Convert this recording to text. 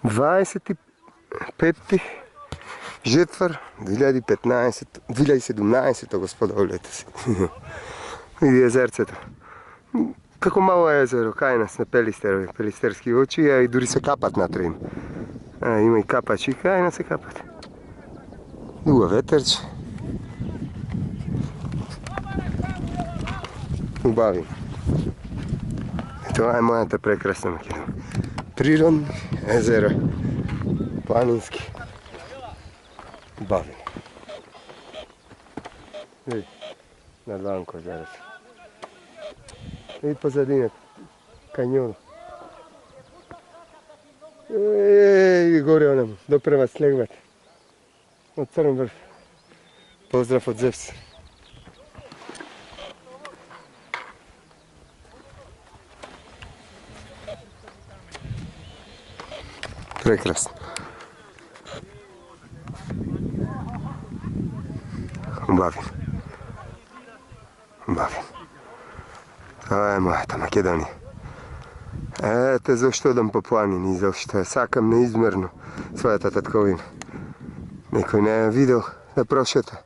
25. žetvar 2017, gospoda, volite si. Vidi jezerceto. Kako malo jezero, kaj nas na pelisterski oči, a i duri se kapat na trim. Ima i kapač i kaj nas se kapat. Dugo veterč. Ubavim. Eto, aj moja ta prekrasna Makedonija. Prirodni, jezero, planinski. Ubavim. Vidi, na dlanko zaraz. Vidi pozadine, kanjon. Ej, gore onam, doprema slegvat. Od Crn vrh. Pozdrav od Zevsa. Prekrasno. Ubavim. Това е моята Македония. Ето защо идам по планини, защо сакам неизмерно своята татковина. Некој не е видел да прошета.